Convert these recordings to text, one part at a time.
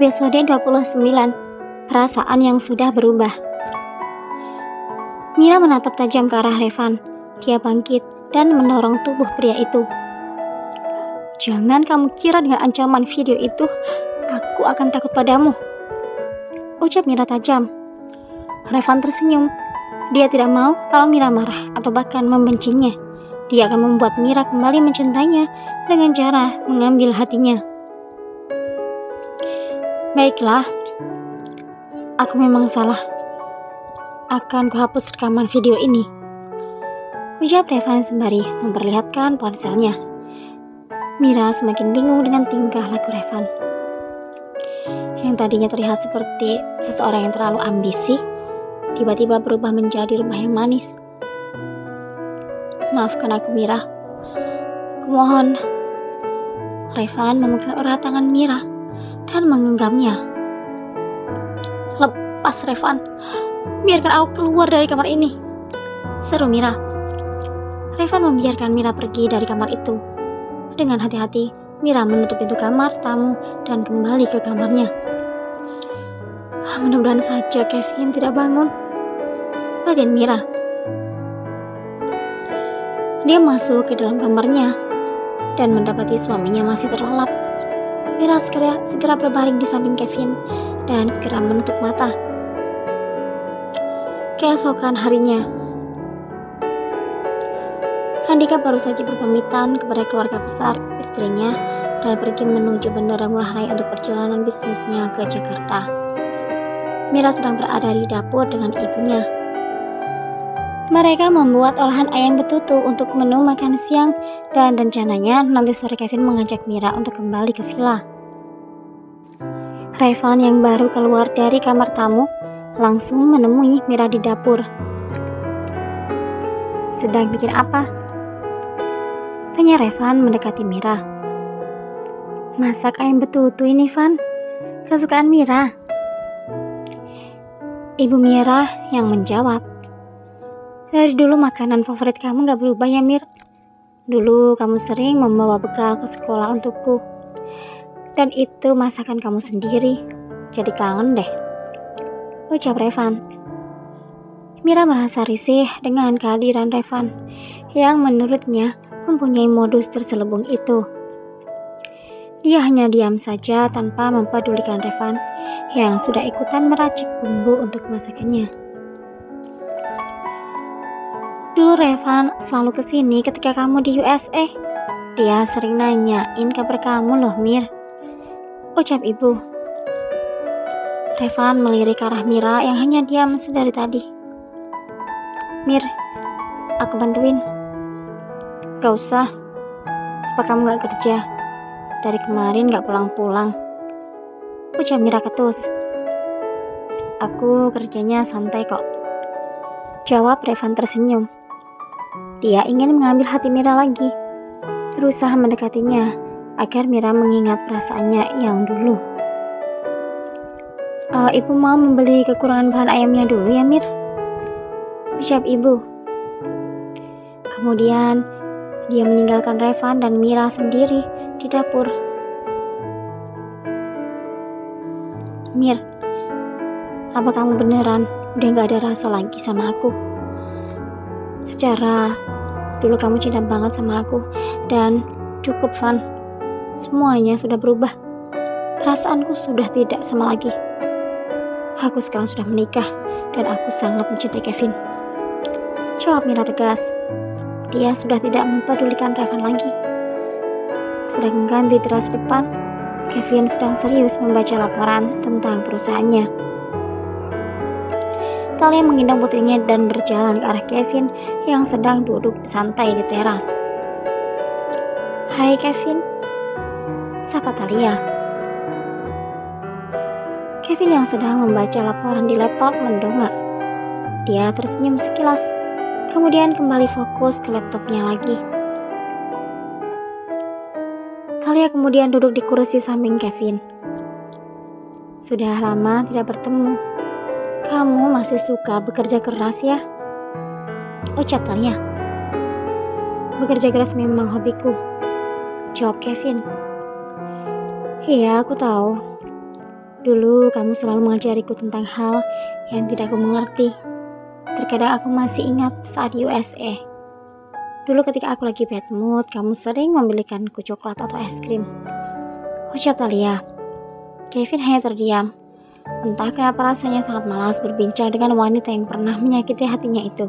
Episode 29, Perasaan yang sudah berubah. Mira menatap tajam ke arah Revan. Dia bangkit dan mendorong tubuh pria itu. "Jangan kamu kira dengan ancaman video itu, aku akan takut padamu," ucap Mira tajam. Revan tersenyum. Dia tidak mau kalau Mira marah atau bahkan membencinya. Dia akan membuat Mira kembali mencintainya dengan cara mengambil hatinya. "Baiklah, aku memang salah. Akan kuhapus rekaman video ini," ucap Revan sembari memperlihatkan ponselnya. Mira semakin bingung dengan tingkah laku Revan. Yang tadinya terlihat seperti seseorang yang terlalu ambisi, tiba-tiba berubah menjadi rubah yang manis. "Maafkan aku, Mira. Kumohon." Revan memegang erat tangan Mira dan menggenggamnya. "Lepas, Revan. Biarkan aku keluar dari kamar ini," seru Mira. Revan membiarkan Mira pergi dari kamar itu. Dengan hati-hati, Mira menutup pintu kamar tamu dan kembali ke kamarnya. Mudah-mudahan saja Kevin tidak bangun, batin Mira. Dia masuk ke dalam kamarnya dan mendapati suaminya masih terlelap. Mira segera berbaring di samping Kevin dan segera menutup mata. Keesokan harinya, Handika baru saja berpamitan kepada keluarga besar istrinya dan pergi menuju Bandara Ngurah Rai untuk perjalanan bisnisnya ke Jakarta. Mira sedang berada di dapur dengan ibunya. Mereka membuat olahan ayam betutu untuk menu makan siang dan rencananya nanti sore Kevin mengajak Mira untuk kembali ke villa. Revan yang baru keluar dari kamar tamu langsung menemui Mira di dapur. "Sedang bikin apa?" tanya Revan mendekati Mira. "Masak ayam betutu ini, Van. Kesukaan Mira," ibu Mira yang menjawab. "Dari dulu makanan favorit kamu gak berubah ya, Mir? Dulu kamu sering membawa bekal ke sekolah untukku. Dan itu masakan kamu sendiri. Jadi kangen deh," ucap Revan. Mira merasa risih dengan kehadiran Revan yang menurutnya mempunyai modus terselubung itu. Dia hanya diam saja tanpa mempedulikan Revan yang sudah ikutan meracik bumbu untuk masakannya. "Dulu Revan selalu kesini ketika kamu di USA. Dia sering nanyain kabar kamu loh, Mir," ucap ibu. Revan melirik ke arah Mira yang hanya diam sedari tadi. "Mir, aku bantuin." "Gak usah. Apa kamu gak kerja? Dari kemarin gak pulang-pulang," ucap Mira ketus. "Aku kerjanya santai kok," jawab Revan tersenyum. Dia ingin mengambil hati Mira lagi, berusaha mendekatinya agar Mira mengingat perasaannya yang dulu. "Ibu mau membeli kekurangan bahan ayamnya dulu ya, Mir," ucap ibu. Kemudian dia meninggalkan Revan dan Mira sendiri di dapur. "Mir, apa kamu beneran udah gak ada rasa lagi sama aku? Secara dulu kamu cinta banget sama aku dan cukup, Van. Semuanya sudah berubah. Perasaanku sudah tidak sama lagi. Aku sekarang sudah menikah dan aku sangat mencintai Kevin," jawab Mira tegas. Dia sudah tidak mempedulikan Revan lagi. Sedangkan di teras depan, Kevin sedang serius membaca laporan tentang perusahaannya. Talia menggendong putrinya dan berjalan ke arah Kevin yang sedang duduk santai di teras. "Hai Kevin," sapa Talia. Kevin yang sedang membaca laporan di laptop mendongak. Dia tersenyum sekilas, kemudian kembali fokus ke laptopnya lagi. Talia kemudian duduk di kursi samping Kevin. "Sudah lama tidak bertemu. Kamu masih suka bekerja keras ya?" ucap Talia. "Bekerja keras memang hobiku," jawab Kevin. "Iya, aku tahu. Dulu kamu selalu mengajariku tentang hal yang tidak aku mengerti. Terkadang aku masih ingat saat di USA. Dulu ketika aku lagi bad mood, kamu sering membelikanku coklat atau es krim. Ucap Thalia. Kevin hanya terdiam. Entah kenapa rasanya sangat malas berbincang dengan wanita yang pernah menyakiti hatinya itu.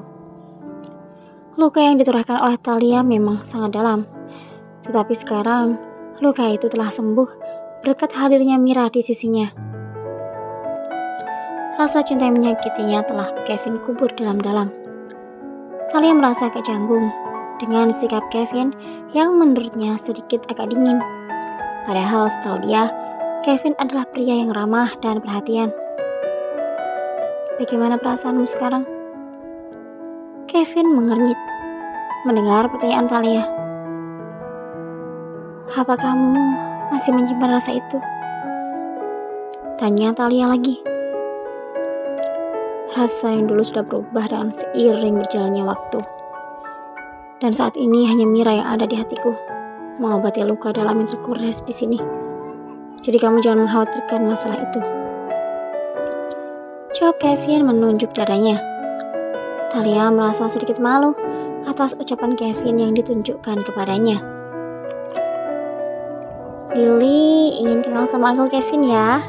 Luka yang diturahkan oleh Thalia memang sangat dalam. Tetapi sekarang, luka itu telah sembuh berkat hadirnya Mira di sisinya. Rasa cinta yang menyakitinya telah Kevin kubur dalam-dalam. Thalia merasa kecanggung dengan sikap Kevin yang menurutnya sedikit agak dingin. Padahal setahu dia, Kevin adalah pria yang ramah dan perhatian. Bagaimana perasaanmu sekarang? Kevin mengernyit mendengar pertanyaan Thalia. Apa kamu masih menyimpan rasa itu? Tanya Thalia lagi. Rasa yang dulu sudah berubah dengan seiring berjalannya waktu. Dan saat ini hanya Mira yang ada di hatiku, mengobati luka dalam yang terkures di sini. Jadi kamu jangan mengkhawatirkan masalah itu. Jawab Kevin menunjuk dadanya. Thalia merasa sedikit malu atas ucapan Kevin yang ditunjukkan kepadanya. Lily ingin kenal sama Uncle Kevin ya.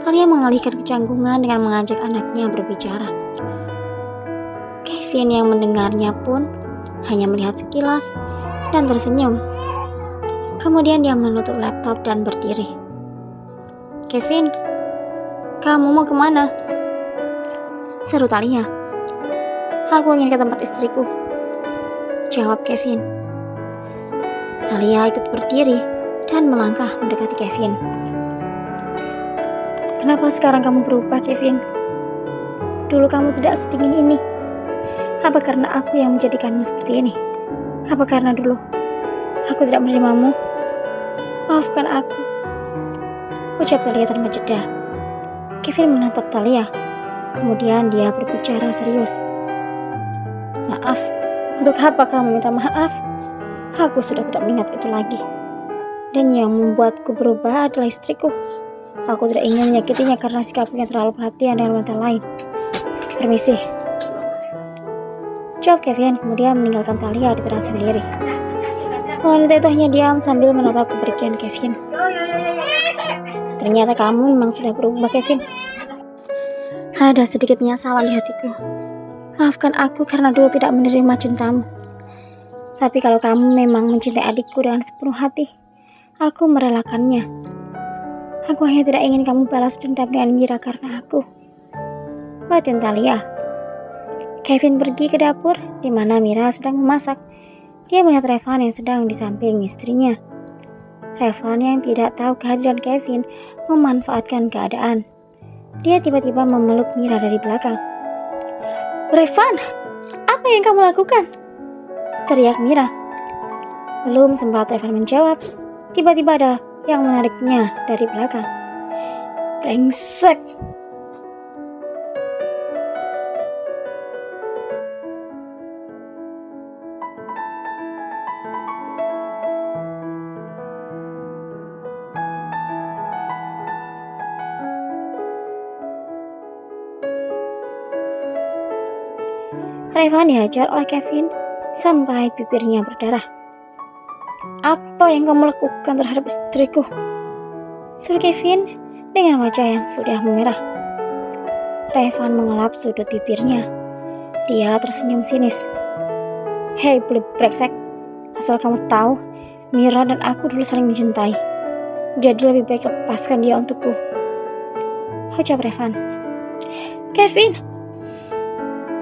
Thalia mengalihkan kecanggungan dengan mengajak anaknya berbicara. Kevin yang mendengarnya pun hanya melihat sekilas dan tersenyum. Kemudian dia menutup laptop dan berdiri. Kevin, kamu mau kemana? Seru Thalia. Aku ingin ke tempat istriku. Jawab Kevin. Thalia ikut berdiri dan melangkah mendekati Kevin. Kenapa sekarang kamu berubah, Kevin? Dulu kamu tidak sedingin ini. Apa karena aku yang menjadikanmu seperti ini? Apa karena dulu aku tidak menerimamu? Maafkan aku. Ucap Thalia tanpa jeda. Kevin menatap Thalia. Kemudian dia berbicara serius. Maaf? Untuk apa kamu minta maaf? Aku sudah tidak mengingat itu lagi. Dan yang membuatku berubah adalah istriku. Aku tidak ingin menyakitinya karena sikapnya terlalu perhatian dengan wanita lain. Permisi. Jawab Kevin kemudian meninggalkan Thalia di teras sendiri. Wanita itu hanya diam sambil menatap kepergian Kevin. Ternyata kamu memang sudah berubah, Kevin. Ada sedikit penyesalan di hatiku. Maafkan aku karena dulu tidak menerima cintamu. Tapi kalau kamu memang mencintai adikku dengan sepenuh hati, aku merelakannya. Aku hanya tidak ingin kamu balas dendam dengan Mira karena aku. Batin Thalia. Kevin pergi ke dapur di mana Mira sedang memasak. Dia melihat Revan yang sedang di samping istrinya. Revan yang tidak tahu kehadiran Kevin memanfaatkan keadaan. Dia tiba-tiba memeluk Mira dari belakang. Revan, apa yang kamu lakukan? Teriak Mira. Belum sempat Revan menjawab, tiba-tiba ada yang menariknya dari belakang. Brengsek. Revan dihajar oleh Kevin sampai bibirnya berdarah. Apa yang kamu lakukan terhadap istriku? Seru Kevin dengan wajah yang sudah memerah. Revan mengelap sudut bibirnya. Dia tersenyum sinis. Hei bule brengsek, asal kamu tahu, Mira dan aku dulu saling mencintai. Jadi lebih baik lepaskan dia untukku. Ucap Revan. Kevin,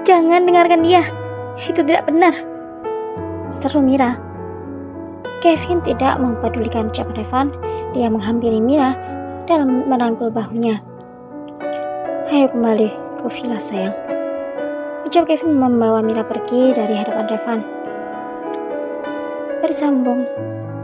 jangan dengarkan dia. Itu tidak benar. Seru Mira. Kevin tidak mempedulikan ucapan Revan. Dia menghampiri Mira dan merangkul bahunya. Ayo kembali ke villa sayang. Ucap Kevin membawa Mira pergi dari hadapan Revan. Bersambung.